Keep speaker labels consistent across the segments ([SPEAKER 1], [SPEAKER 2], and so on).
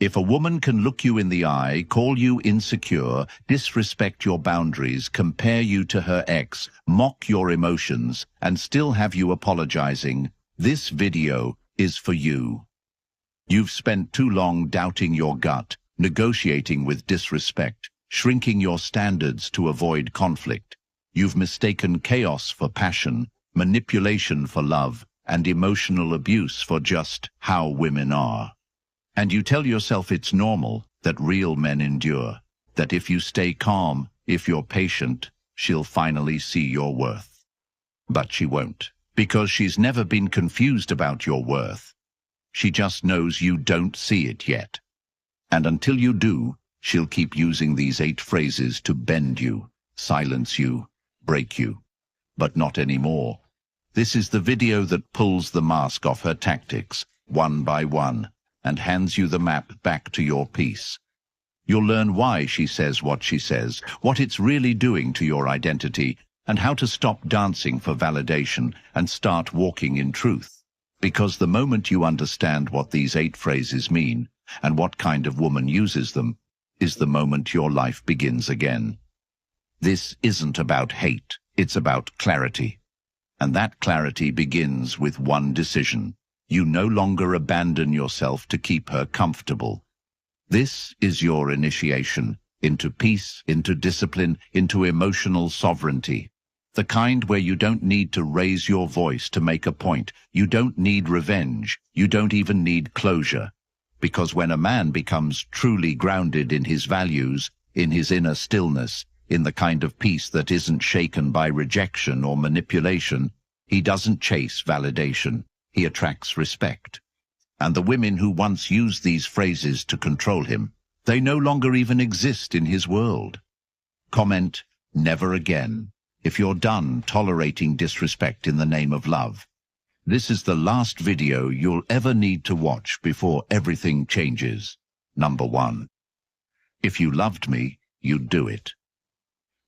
[SPEAKER 1] If a woman can look you in the eye, call you insecure, disrespect your boundaries, compare you to her ex, mock your emotions, and still have you apologizing, this video is for you. You've spent too long doubting your gut, negotiating with disrespect, shrinking your standards to avoid conflict. You've mistaken chaos for passion, manipulation for love, and emotional abuse for just how women are. And you tell yourself it's normal, that real men endure, that if you stay calm, if you're patient, she'll finally see your worth. But she won't, because she's never been confused about your worth. She just knows you don't see it yet. And until you do, she'll keep using these 8 phrases to bend you, silence you, break you. But not anymore. This is the video that pulls the mask off her tactics, one by one, and hands you the map back to your peace. You'll learn why she says what she says, what it's really doing to your identity, and how to stop dancing for validation and start walking in truth. Because the moment you understand what these 8 phrases mean, and what kind of woman uses them, is the moment your life begins again. This isn't about hate, it's about clarity. And that clarity begins with one decision. You no longer abandon yourself to keep her comfortable. This is your initiation into peace, into discipline, into emotional sovereignty. The kind where you don't need to raise your voice to make a point. You don't need revenge. You don't even need closure. Because when a man becomes truly grounded in his values, in his inner stillness, in the kind of peace that isn't shaken by rejection or manipulation, he doesn't chase validation. He attracts respect. And the women who once used these phrases to control him, they no longer even exist in his world. Comment, never again, if you're done tolerating disrespect in the name of love. This is the last video you'll ever need to watch before everything changes. Number 1. If you loved me, you'd do it.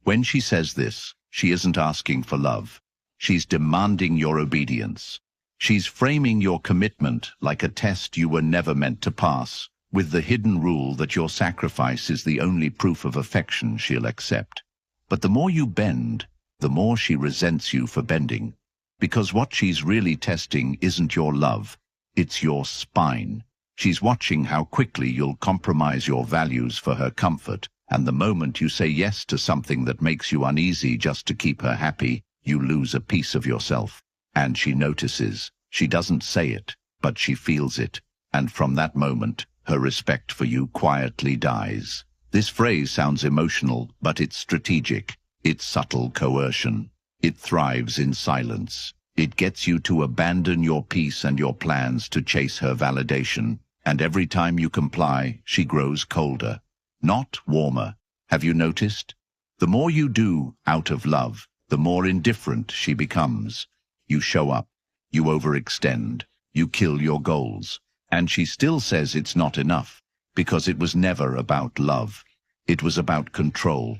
[SPEAKER 1] When she says this, she isn't asking for love. She's demanding your obedience. She's framing your commitment like a test you were never meant to pass, with the hidden rule that your sacrifice is the only proof of affection she'll accept. But the more you bend, the more she resents you for bending. Because what she's really testing isn't your love, it's your spine. She's watching how quickly you'll compromise your values for her comfort, and the moment you say yes to something that makes you uneasy just to keep her happy, you lose a piece of yourself. And she notices. She doesn't say it, but she feels it. And from that moment, her respect for you quietly dies. This phrase sounds emotional, but it's strategic. It's subtle coercion. It thrives in silence. It gets you to abandon your peace and your plans to chase her validation. And every time you comply, she grows colder, not warmer. Have you noticed? The more you do out of love, the more indifferent she becomes. You show up, you overextend, you kill your goals. And she still says it's not enough, because it was never about love. It was about control.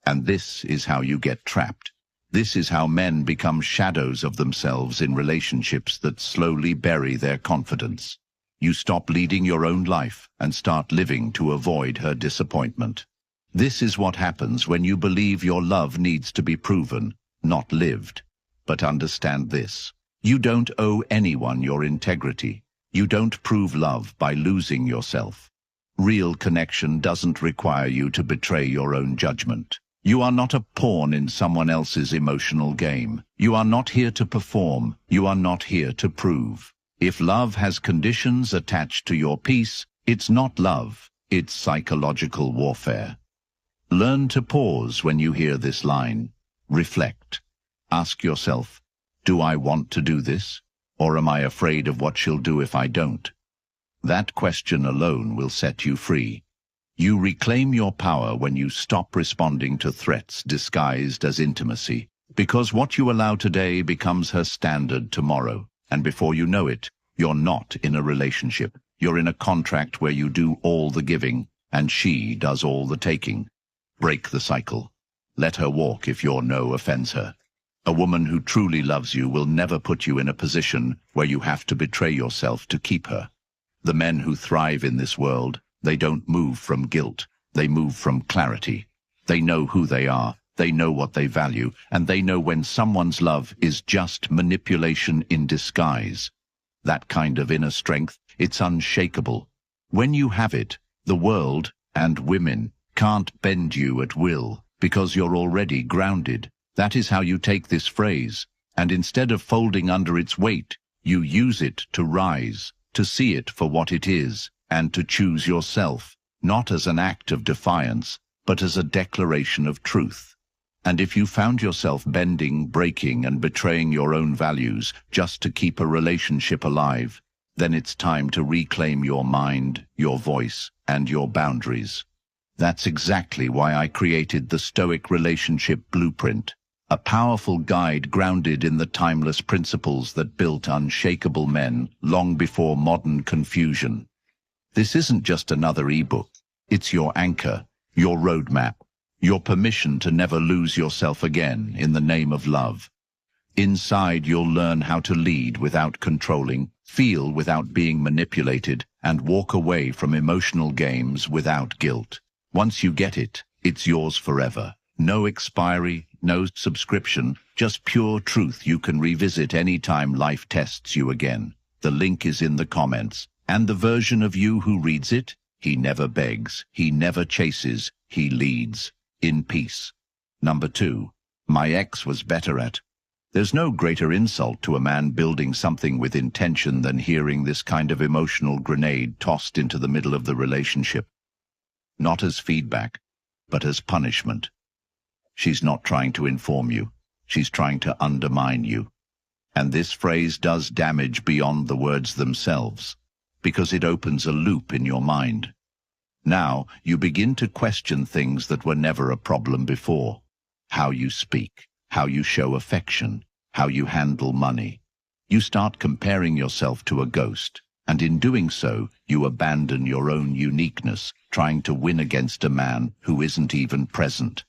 [SPEAKER 1] And this is how you get trapped. This is how men become shadows of themselves in relationships that slowly bury their confidence. You stop leading your own life and start living to avoid her disappointment. This is what happens when you believe your love needs to be proven, not lived. But understand this. You don't owe anyone your integrity. You don't prove love by losing yourself. Real connection doesn't require you to betray your own judgment. You are not a pawn in someone else's emotional game. You are not here to perform. You are not here to prove. If love has conditions attached to your peace, it's not love, it's psychological warfare. Learn to pause when you hear this line. Reflect. Ask yourself, do I want to do this? Or am I afraid of what she'll do if I don't? That question alone will set you free. You reclaim your power when you stop responding to threats disguised as intimacy, because what you allow today becomes her standard tomorrow. And before you know it, you're not in a relationship. You're in a contract where you do all the giving, and she does all the taking. Break the cycle. Let her walk if your no offends her. A woman who truly loves you will never put you in a position where you have to betray yourself to keep her. The men who thrive in this world, They don't move from guilt. They move from clarity. They know who they are. They know what they value, and they know when someone's love is just manipulation in disguise. That kind of inner strength, it's unshakable. When you have it, the world, and women, can't bend you at will, because you're already grounded. That is how you take this phrase, and instead of folding under its weight, you use it to rise, to see it for what it is, and to choose yourself, not as an act of defiance, but as a declaration of truth. And if you found yourself bending, breaking, and betraying your own values just to keep a relationship alive, then it's time to reclaim your mind, your voice, and your boundaries. That's exactly why I created the Stoic Relationship Blueprint, a powerful guide grounded in the timeless principles that built unshakable men long before modern confusion. This isn't just another ebook. It's your anchor, your roadmap, your permission to never lose yourself again in the name of love. Inside, you'll learn how to lead without controlling, feel without being manipulated, and walk away from emotional games without guilt. Once you get it, it's yours forever. No expiry, no subscription, just pure truth you can revisit anytime life tests you again. The link is in the comments. And the version of you who reads it, he never begs, he never chases, he leads. In peace. Number 2. My ex was better at. There's no greater insult to a man building something with intention than hearing this kind of emotional grenade tossed into the middle of the relationship. Not as feedback, but as punishment. She's not trying to inform you. She's trying to undermine you. And this phrase does damage beyond the words themselves, because it opens a loop in your mind. Now, you begin to question things that were never a problem before. How you speak, how you show affection, how you handle money. You start comparing yourself to a ghost, and in doing so, you abandon your own uniqueness, trying to win against a man who isn't even present.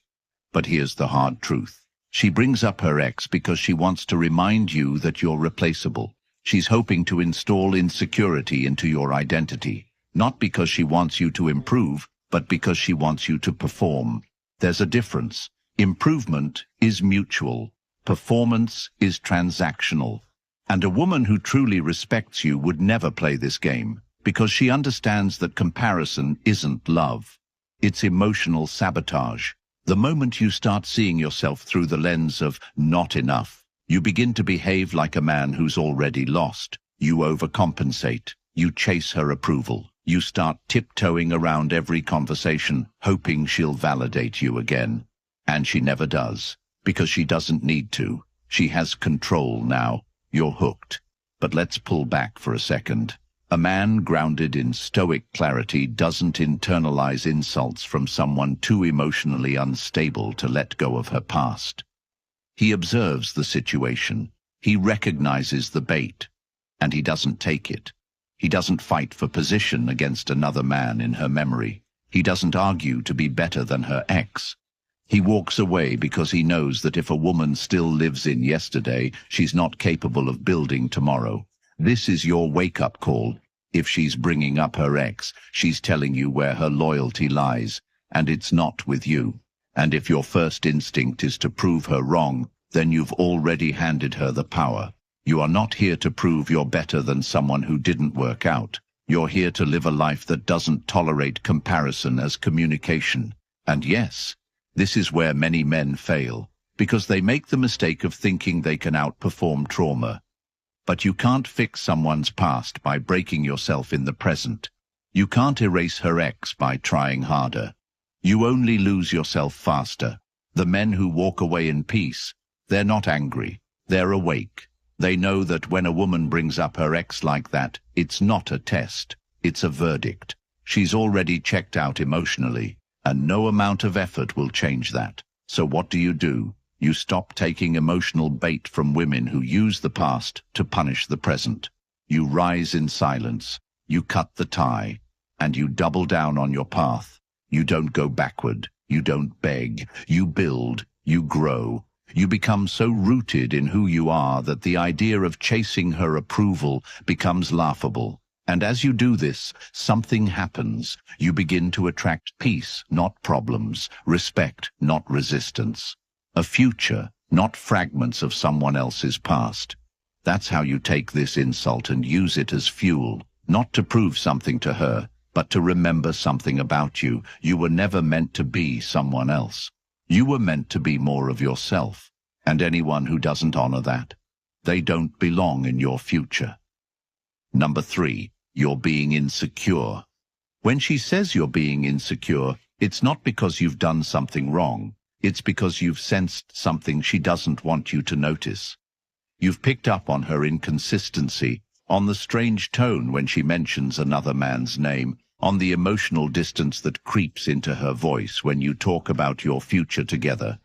[SPEAKER 1] But here's the hard truth. She brings up her ex because she wants to remind you that you're replaceable. She's hoping to install insecurity into your identity. Not because she wants you to improve, but because she wants you to perform. There's a difference. Improvement is mutual. Performance is transactional. And a woman who truly respects you would never play this game, because she understands that comparison isn't love. It's emotional sabotage. The moment you start seeing yourself through the lens of not enough, you begin to behave like a man who's already lost. You overcompensate. You chase her approval. You start tiptoeing around every conversation, hoping she'll validate you again. And she never does, because she doesn't need to. She has control now. You're hooked. But let's pull back for a second. A man grounded in stoic clarity doesn't internalize insults from someone too emotionally unstable to let go of her past. He observes the situation. He recognizes the bait, and he doesn't take it. He doesn't fight for position against another man in her memory. He doesn't argue to be better than her ex. He walks away because he knows that if a woman still lives in yesterday, she's not capable of building tomorrow. This is your wake-up call. If she's bringing up her ex, she's telling you where her loyalty lies, and it's not with you. And if your first instinct is to prove her wrong, then you've already handed her the power. You are not here to prove you're better than someone who didn't work out. You're here to live a life that doesn't tolerate comparison as communication. And yes, this is where many men fail, because they make the mistake of thinking they can outperform trauma. But you can't fix someone's past by breaking yourself in the present. You can't erase her ex by trying harder. You only lose yourself faster. The men who walk away in peace, they're not angry. They're awake. They know that when a woman brings up her ex like that, it's not a test, it's a verdict. She's already checked out emotionally, and no amount of effort will change that. So what do? You stop taking emotional bait from women who use the past to punish the present. You rise in silence, you cut the tie, and you double down on your path. You don't go backward, you don't beg, you build, you grow. You become so rooted in who you are that the idea of chasing her approval becomes laughable. And as you do this, something happens. You begin to attract peace, not problems, respect, not resistance, a future, not fragments of someone else's past. That's how you take this insult and use it as fuel, not to prove something to her, but to remember something about you. You were never meant to be someone else. You were meant to be more of yourself, and anyone who doesn't honor that, they don't belong in your future. Number 3, you're being insecure. When she says you're being insecure, it's not because you've done something wrong. It's because you've sensed something she doesn't want you to notice. You've picked up on her inconsistency, on the strange tone when she mentions another man's name, on the emotional distance that creeps into her voice when you talk about your future together.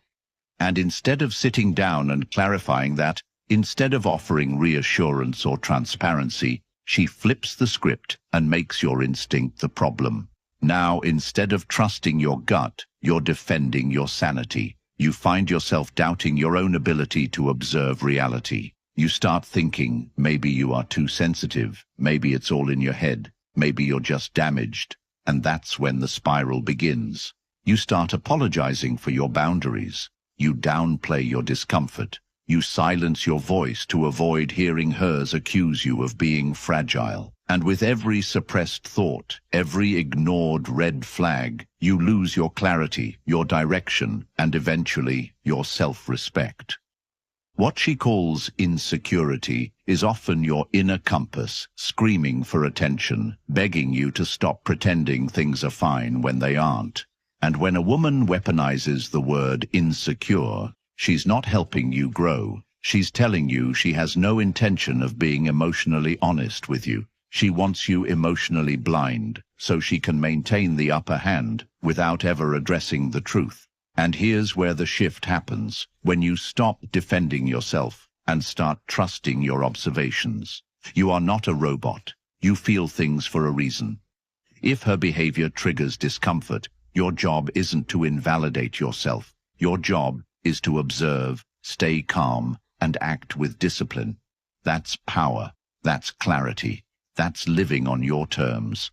[SPEAKER 1] And instead of sitting down and clarifying that, instead of offering reassurance or transparency, she flips the script and makes your instinct the problem. Now, instead of trusting your gut, you're defending your sanity. You find yourself doubting your own ability to observe reality. You start thinking, maybe you are too sensitive, maybe it's all in your head, maybe you're just damaged. And that's when the spiral begins. You start apologizing for your boundaries. You downplay your discomfort. You silence your voice to avoid hearing hers accuse you of being fragile. And with every suppressed thought, every ignored red flag, you lose your clarity, your direction, and eventually your self-respect. What she calls insecurity is often your inner compass, screaming for attention, begging you to stop pretending things are fine when they aren't. And when a woman weaponizes the word insecure, she's not helping you grow. She's telling you she has no intention of being emotionally honest with you. She wants you emotionally blind, so she can maintain the upper hand without ever addressing the truth. And here's where the shift happens, when you stop defending yourself and start trusting your observations. You are not a robot. You feel things for a reason. If her behavior triggers discomfort, your job isn't to invalidate yourself. Your job is to observe, stay calm, and act with discipline. That's power. That's clarity. That's living on your terms.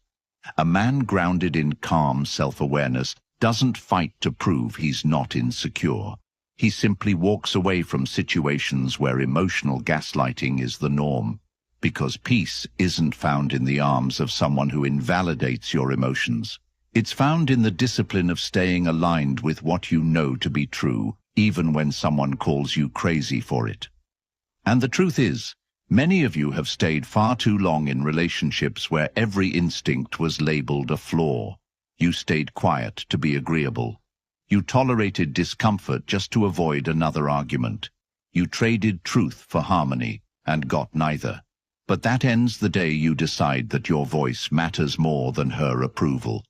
[SPEAKER 1] A man grounded in calm self-awareness doesn't fight to prove he's not insecure. He simply walks away from situations where emotional gaslighting is the norm, because peace isn't found in the arms of someone who invalidates your emotions. It's found in the discipline of staying aligned with what you know to be true, even when someone calls you crazy for it. And the truth is, many of you have stayed far too long in relationships where every instinct was labeled a flaw. You stayed quiet to be agreeable. You tolerated discomfort just to avoid another argument. You traded truth for harmony and got neither. But that ends the day you decide that your voice matters more than her approval,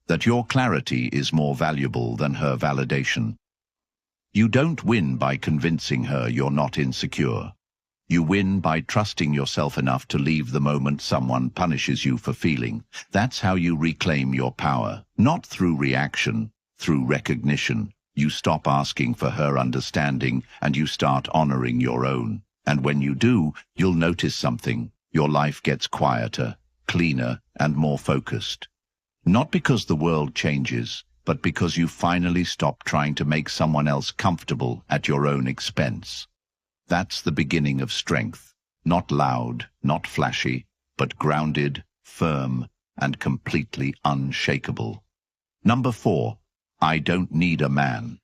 [SPEAKER 1] that your clarity is more valuable than her validation. You don't win by convincing her you're not insecure. You win by trusting yourself enough to leave the moment someone punishes you for feeling. That's how you reclaim your power, not through reaction, through recognition. You stop asking for her understanding and you start honoring your own. And when you do, you'll notice something. Your life gets quieter, cleaner, and more focused. Not because the world changes, but because you finally stop trying to make someone else comfortable at your own expense. That's the beginning of strength. Not loud, not flashy, but grounded, firm, and completely unshakable. Number 4, I don't need a man.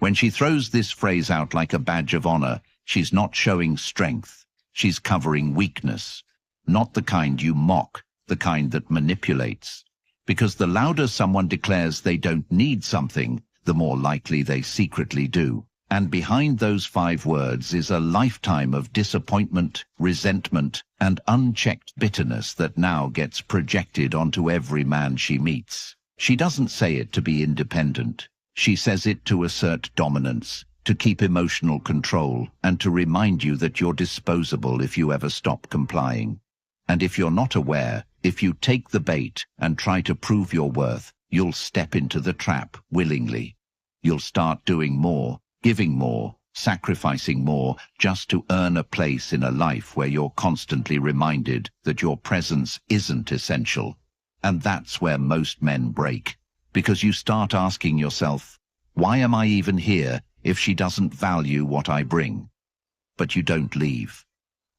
[SPEAKER 1] When she throws this phrase out like a badge of honor, she's not showing strength. She's covering weakness. Not the kind you mock, the kind that manipulates. Because the louder someone declares they don't need something, the more likely they secretly do. And behind those 5 words is a lifetime of disappointment, resentment, and unchecked bitterness that now gets projected onto every man she meets. She doesn't say it to be independent. She says it to assert dominance, to keep emotional control, and to remind you that you're disposable if you ever stop complying. And if you're not aware, if you take the bait and try to prove your worth, you'll step into the trap willingly. You'll start doing more, giving more, sacrificing more just to earn a place in a life where you're constantly reminded that your presence isn't essential. And that's where most men break, because you start asking yourself, why am I even here if she doesn't value what I bring? But you don't leave,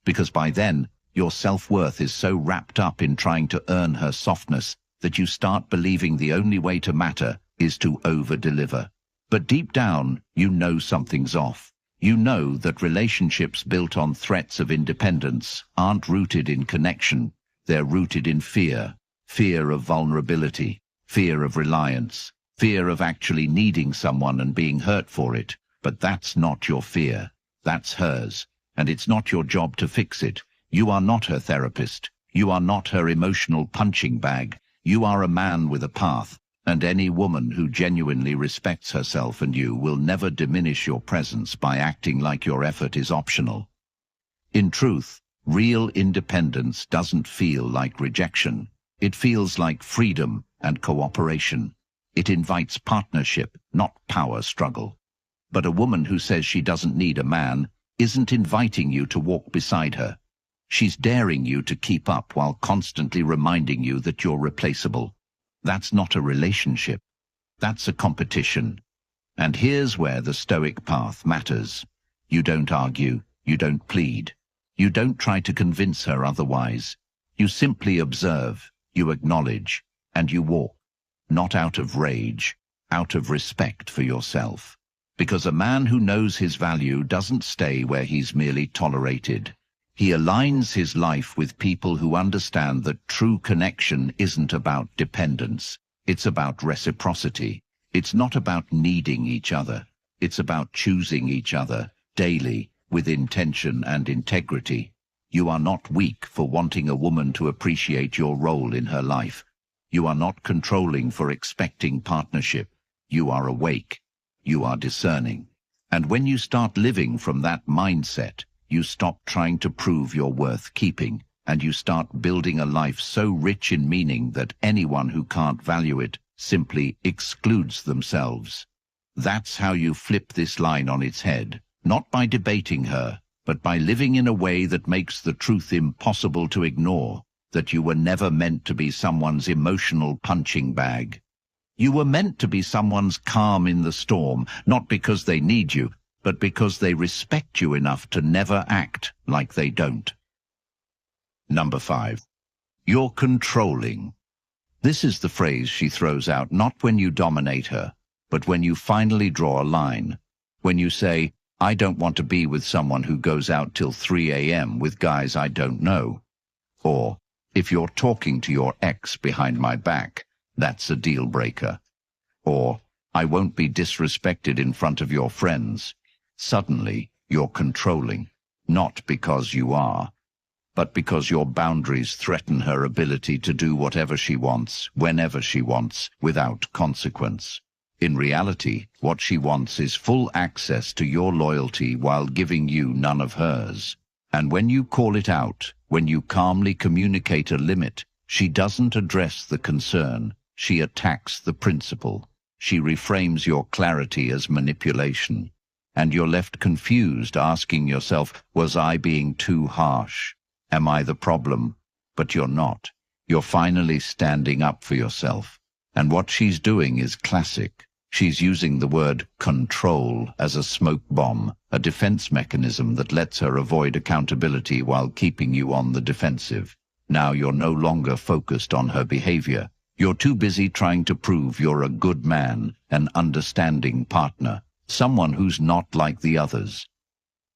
[SPEAKER 1] because by then your self-worth is so wrapped up in trying to earn her softness that you start believing the only way to matter is to over-deliver. But deep down, you know something's off. You know that relationships built on threats of independence aren't rooted in connection. They're rooted in fear. Fear of vulnerability, fear of reliance, fear of actually needing someone and being hurt for it. But that's not your fear. That's hers. And it's not your job to fix it. You are not her therapist. You are not her emotional punching bag. You are a man with a path. And any woman who genuinely respects herself and you will never diminish your presence by acting like your effort is optional. In truth, real independence doesn't feel like rejection. It feels like freedom and cooperation. It invites partnership, not power struggle. But a woman who says she doesn't need a man isn't inviting you to walk beside her. She's daring you to keep up while constantly reminding you that you're replaceable. That's not a relationship. That's a competition. And here's where the Stoic Path matters. You don't argue. You don't plead. You don't try to convince her otherwise. You simply observe, you acknowledge, and you walk. Not out of rage, out of respect for yourself. Because a man who knows his value doesn't stay where he's merely tolerated. He aligns his life with people who understand that true connection isn't about dependence. It's about reciprocity. It's not about needing each other. It's about choosing each other daily with intention and integrity. You are not weak for wanting a woman to appreciate your role in her life. You are not controlling for expecting partnership. You are awake. You are discerning. And when you start living from that mindset, you stop trying to prove you're worth keeping, and you start building a life so rich in meaning that anyone who can't value it simply excludes themselves. That's how you flip this line on its head, not by debating her, but by living in a way that makes the truth impossible to ignore, that you were never meant to be someone's emotional punching bag. You were meant to be someone's calm in the storm, not because they need you, but because they respect you enough to never act like they don't. Number 5. You're controlling. This is the phrase she throws out, not when you dominate her, but when you finally draw a line. When you say, I don't want to be with someone who goes out till 3 a.m. with guys I don't know. Or, if you're talking to your ex behind my back, that's a deal breaker. Or, I won't be disrespected in front of your friends. Suddenly, you're controlling, not because you are, but because your boundaries threaten her ability to do whatever she wants, whenever she wants, without consequence. In reality, what she wants is full access to your loyalty while giving you none of hers. And when you call it out, when you calmly communicate a limit, she doesn't address the concern, she attacks the principle. She reframes your clarity as manipulation. And you're left confused, asking yourself, was I being too harsh? Am I the problem? But you're not. You're finally standing up for yourself. And what she's doing is classic. She's using the word control as a smoke bomb, a defense mechanism that lets her avoid accountability while keeping you on the defensive. Now you're no longer focused on her behavior. You're too busy trying to prove you're a good man, an understanding partner, someone who's not like the others.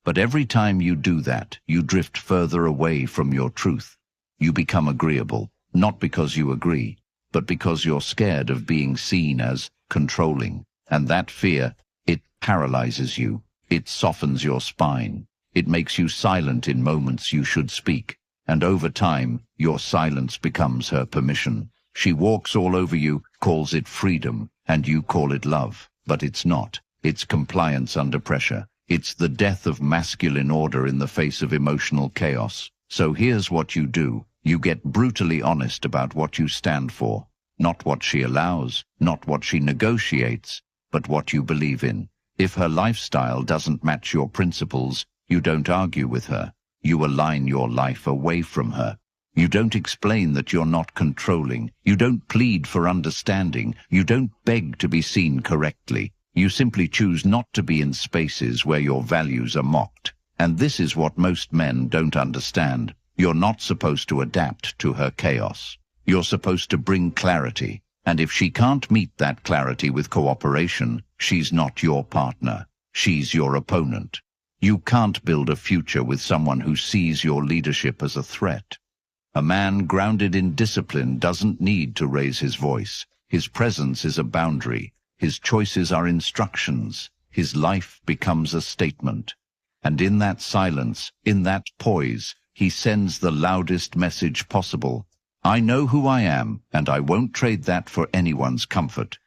[SPEAKER 1] But every time you do that, you drift further away from your truth. You become agreeable, not because you agree, but because you're scared of being seen as controlling. And that fear, it paralyzes you. It softens your spine. It makes you silent in moments you should speak. And over time, your silence becomes her permission. She walks all over you, calls it freedom, and you call it love. But it's not. It's compliance under pressure. It's the death of masculine order in the face of emotional chaos. So here's what you do. You get brutally honest about what you stand for. Not what she allows, not what she negotiates, but what you believe in. If her lifestyle doesn't match your principles, you don't argue with her. You align your life away from her. You don't explain that you're not controlling. You don't plead for understanding. You don't beg to be seen correctly. You simply choose not to be in spaces where your values are mocked. And this is what most men don't understand. You're not supposed to adapt to her chaos. You're supposed to bring clarity. And if she can't meet that clarity with cooperation, she's not your partner. She's your opponent. You can't build a future with someone who sees your leadership as a threat. A man grounded in discipline doesn't need to raise his voice. His presence is a boundary. His choices are instructions. His life becomes a statement. And in that silence, in that poise, he sends the loudest message possible. I know who I am, and I won't trade that for anyone's comfort.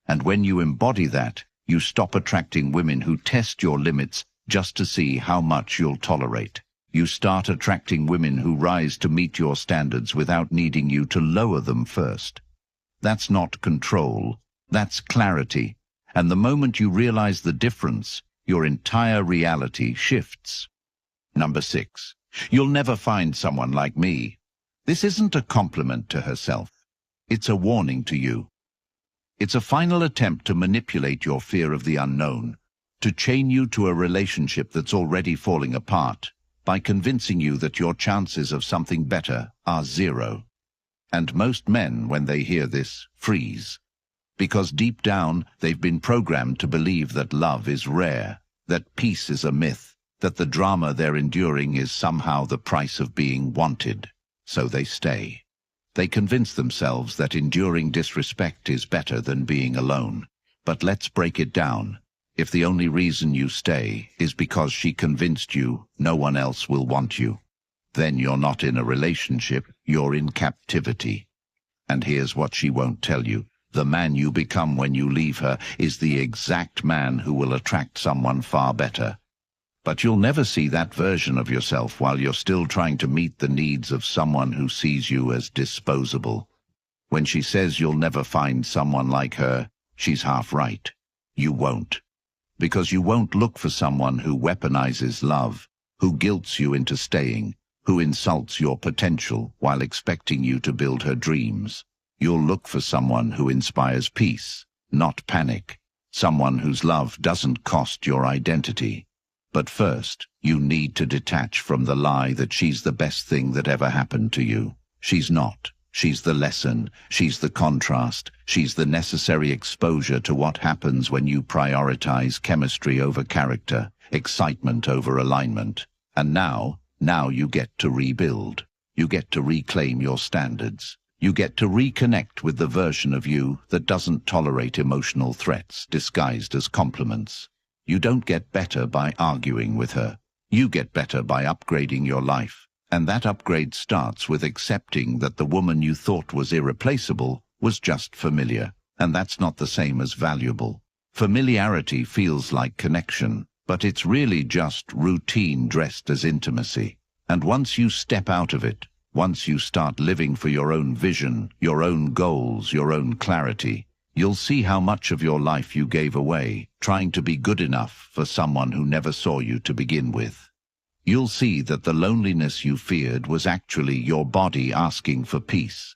[SPEAKER 1] And when you embody that, you stop attracting women who test your limits just to see how much you'll tolerate. You start attracting women who rise to meet your standards without needing you to lower them first. That's not control, that's clarity. And the moment you realize the difference, your entire reality shifts. Number 6. You'll never find someone like me. This isn't a compliment to herself. It's a warning to you. It's a final attempt to manipulate your fear of the unknown, to chain you to a relationship that's already falling apart, by convincing you that your chances of something better are 0. And most men, when they hear this, freeze. Because deep down, they've been programmed to believe that love is rare, that peace is a myth, that the drama they're enduring is somehow the price of being wanted. So they stay. They convince themselves that enduring disrespect is better than being alone. But let's break it down. If the only reason you stay is because she convinced you no one else will want you, then you're not in a relationship, you're in captivity. And here's what she won't tell you. The man you become when you leave her is the exact man who will attract someone far better. But you'll never see that version of yourself while you're still trying to meet the needs of someone who sees you as disposable. When she says you'll never find someone like her, she's half right. You won't. Because you won't look for someone who weaponizes love, who guilts you into staying, who insults your potential while expecting you to build her dreams. You'll look for someone who inspires peace, not panic, someone whose love doesn't cost your identity. But first, you need to detach from the lie that she's the best thing that ever happened to you. She's not. She's the lesson, she's the contrast, she's the necessary exposure to what happens when you prioritize chemistry over character, excitement over alignment. And now you get to rebuild. You get to reclaim your standards. You get to reconnect with the version of you that doesn't tolerate emotional threats disguised as compliments. You don't get better by arguing with her. You get better by upgrading your life. And that upgrade starts with accepting that the woman you thought was irreplaceable was just familiar. And that's not the same as valuable. Familiarity feels like connection, but it's really just routine dressed as intimacy. And once you step out of it, once you start living for your own vision, your own goals, your own clarity, you'll see how much of your life you gave away, trying to be good enough for someone who never saw you to begin with. You'll see that the loneliness you feared was actually your body asking for peace,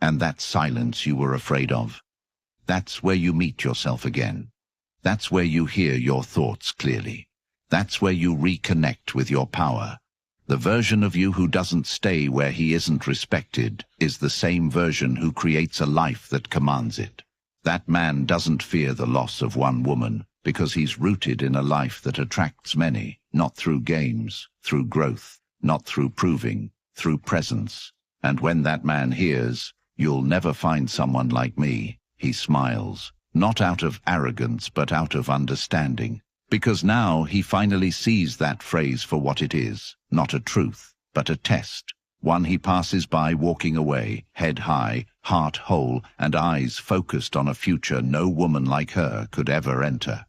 [SPEAKER 1] and that silence you were afraid of. That's where you meet yourself again. That's where you hear your thoughts clearly. That's where you reconnect with your power. The version of you who doesn't stay where he isn't respected is the same version who creates a life that commands it. That man doesn't fear the loss of one woman because he's rooted in a life that attracts many, not through games, through growth, not through proving, through presence. And when that man hears, "You'll never find someone like me," he smiles, not out of arrogance but out of understanding. Because now he finally sees that phrase for what it is, not a truth, but a test. One he passes by walking away, head high, heart whole, and eyes focused on a future no woman like her could ever enter.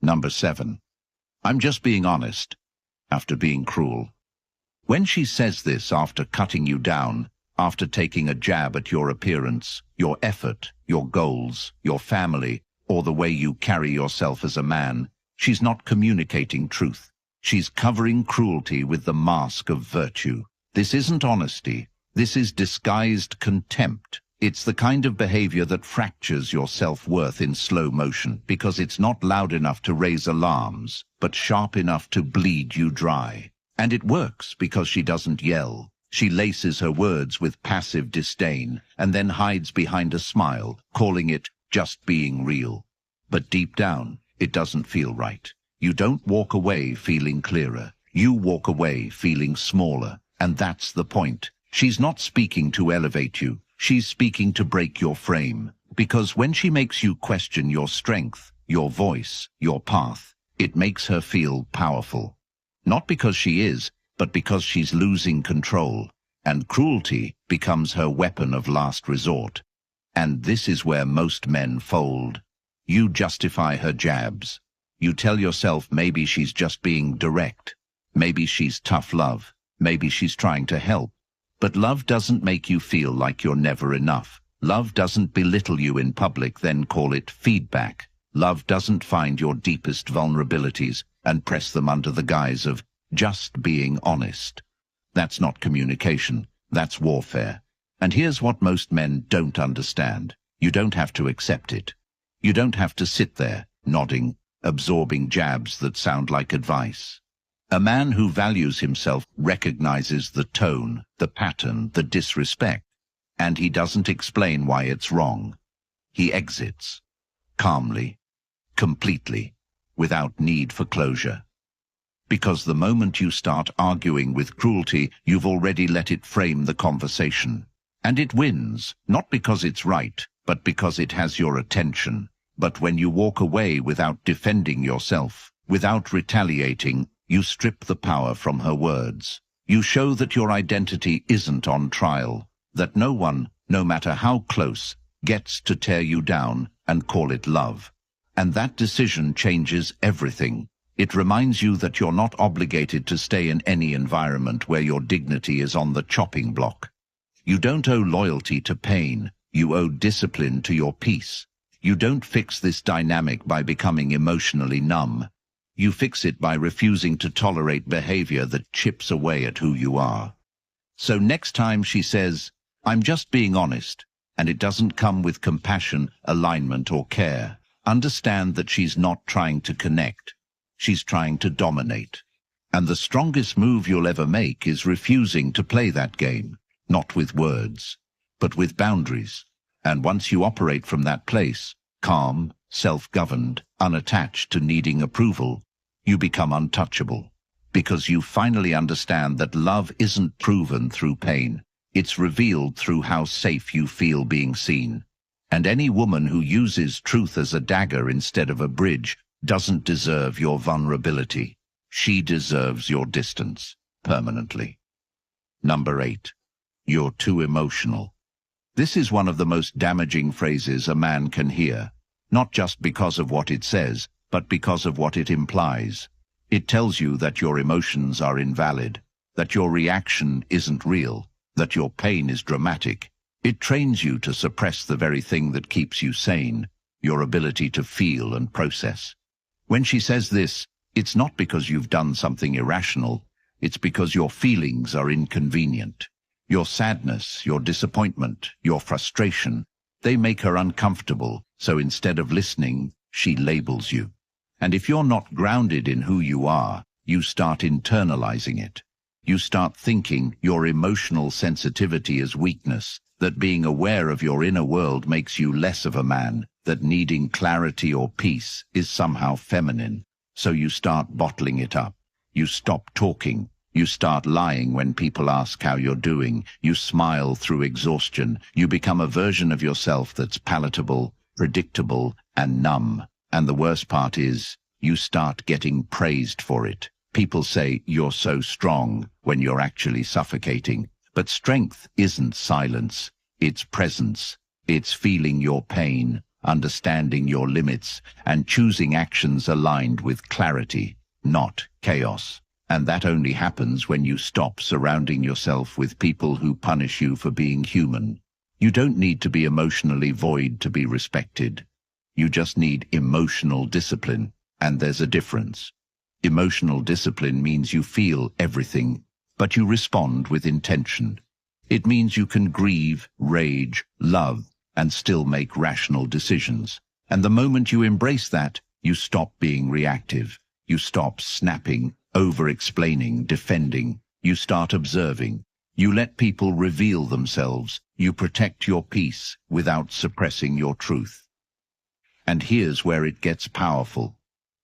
[SPEAKER 1] Number 7. I'm just being honest, after being cruel. When she says this after cutting you down, after taking a jab at your appearance, your effort, your goals, your family, or the way you carry yourself as a man, she's not communicating truth. She's covering cruelty with the mask of virtue. This isn't honesty. This is disguised contempt. It's the kind of behavior that fractures your self-worth in slow motion because it's not loud enough to raise alarms, but sharp enough to bleed you dry. And it works because she doesn't yell. She laces her words with passive disdain and then hides behind a smile, calling it just being real. But deep down, it doesn't feel right. You don't walk away feeling clearer. You walk away feeling smaller. And that's the point. She's not speaking to elevate you. She's speaking to break your frame. Because when she makes you question your strength, your voice, your path, it makes her feel powerful. Not because she is, but because she's losing control. And cruelty becomes her weapon of last resort. And this is where most men fold. You justify her jabs. You tell yourself maybe she's just being direct. Maybe she's tough love. Maybe she's trying to help. But love doesn't make you feel like you're never enough. Love doesn't belittle you in public, then call it feedback. Love doesn't find your deepest vulnerabilities and press them under the guise of just being honest. That's not communication. That's warfare. And here's what most men don't understand. You don't have to accept it. You don't have to sit there, nodding, absorbing jabs that sound like advice. A man who values himself recognizes the tone, the pattern, the disrespect, and he doesn't explain why it's wrong. He exits, calmly, completely, without need for closure. Because the moment you start arguing with cruelty, you've already let it frame the conversation. And it wins, not because it's right, but because it has your attention. But when you walk away without defending yourself, without retaliating, you strip the power from her words. You show that your identity isn't on trial, that no one, no matter how close, gets to tear you down and call it love. And that decision changes everything. It reminds you that you're not obligated to stay in any environment where your dignity is on the chopping block. You don't owe loyalty to pain. You owe discipline to your peace. You don't fix this dynamic by becoming emotionally numb. You fix it by refusing to tolerate behavior that chips away at who you are. So next time she says, "I'm just being honest," and it doesn't come with compassion, alignment, or care, understand that she's not trying to connect. She's trying to dominate. And the strongest move you'll ever make is refusing to play that game, not with words, but with boundaries. And once you operate from that place, calm, self-governed, unattached to needing approval, you become untouchable. Because you finally understand that love isn't proven through pain. It's revealed through how safe you feel being seen. And any woman who uses truth as a dagger instead of a bridge doesn't deserve your vulnerability. She deserves your distance, permanently. Number 8. You're too emotional. This is one of the most damaging phrases a man can hear, not just because of what it says, but because of what it implies. It tells you that your emotions are invalid, that your reaction isn't real, that your pain is dramatic. It trains you to suppress the very thing that keeps you sane, your ability to feel and process. When she says this, it's not because you've done something irrational, it's because your feelings are inconvenient. Your sadness, your disappointment, your frustration, they make her uncomfortable, so instead of listening, she labels you. And if you're not grounded in who you are, you start internalizing it. You start thinking your emotional sensitivity is weakness, that being aware of your inner world makes you less of a man, that needing clarity or peace is somehow feminine. So you start bottling it up. You stop talking. You start lying when people ask how you're doing. You smile through exhaustion. You become a version of yourself that's palatable, predictable, and numb. And the worst part is, you start getting praised for it. People say you're so strong when you're actually suffocating. But strength isn't silence. It's presence. It's feeling your pain, understanding your limits, and choosing actions aligned with clarity, not chaos. And that only happens when you stop surrounding yourself with people who punish you for being human. You don't need to be emotionally void to be respected. You just need emotional discipline, and there's a difference. Emotional discipline means you feel everything, but you respond with intention. It means you can grieve, rage, love, and still make rational decisions. And the moment you embrace that, you stop being reactive. You stop snapping, over-explaining, defending. You start observing. You let people reveal themselves. You protect your peace without suppressing your truth. And here's where it gets powerful.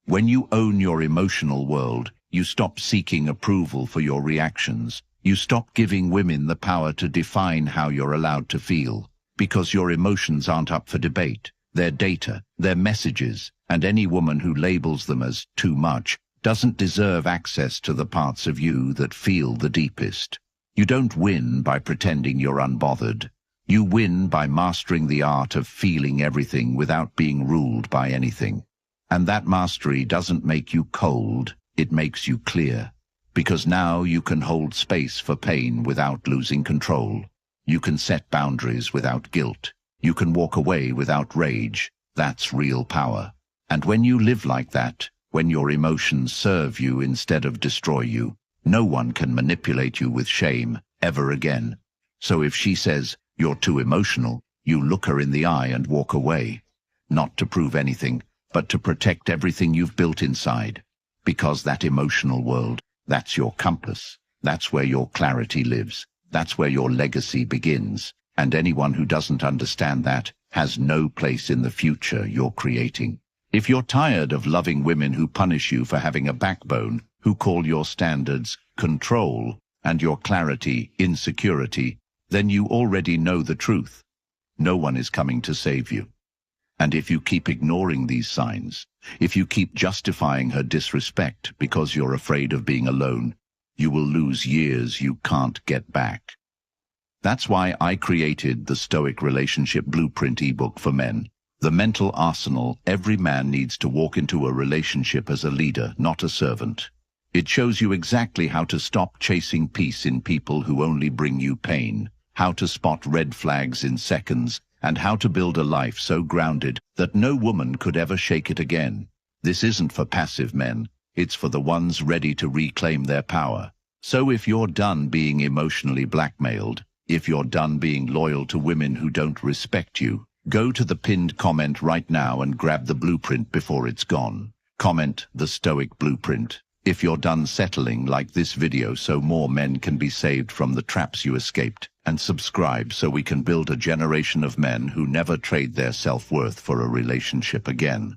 [SPEAKER 1] When you own your emotional world, you stop seeking approval for your reactions. You stop giving women the power to define how you're allowed to feel, because your emotions aren't up for debate. They're data, they're messages, and any woman who labels them as too much doesn't deserve access to the parts of you that feel the deepest. You don't win by pretending you're unbothered. You win by mastering the art of feeling everything without being ruled by anything. And that mastery doesn't make you cold, it makes you clear. Because now you can hold space for pain without losing control. You can set boundaries without guilt. You can walk away without rage. That's real power. And when you live like that, when your emotions serve you instead of destroy you, no one can manipulate you with shame ever again. So if she says, "You're too emotional," you look her in the eye and walk away. Not to prove anything, but to protect everything you've built inside. Because that emotional world, that's your compass. That's where your clarity lives. That's where your legacy begins. And anyone who doesn't understand that has no place in the future you're creating. If you're tired of loving women who punish you for having a backbone, who call your standards control and your clarity insecurity, then you already know the truth. No one is coming to save you. And if you keep ignoring these signs, if you keep justifying her disrespect because you're afraid of being alone, you will lose years you can't get back. That's why I created the Stoic Relationship Blueprint ebook for men. The mental arsenal every man needs to walk into a relationship as a leader, not a servant. It shows you exactly how to stop chasing peace in people who only bring you pain, how to spot red flags in seconds, and how to build a life so grounded that no woman could ever shake it again. This isn't for passive men, it's for the ones ready to reclaim their power. So if you're done being emotionally blackmailed, if you're done being loyal to women who don't respect you, go to the pinned comment right now and grab the blueprint before it's gone. Comment the Stoic Blueprint. If you're done settling, like this video so more men can be saved from the traps you escaped, and subscribe so we can build a generation of men who never trade their self-worth for a relationship again.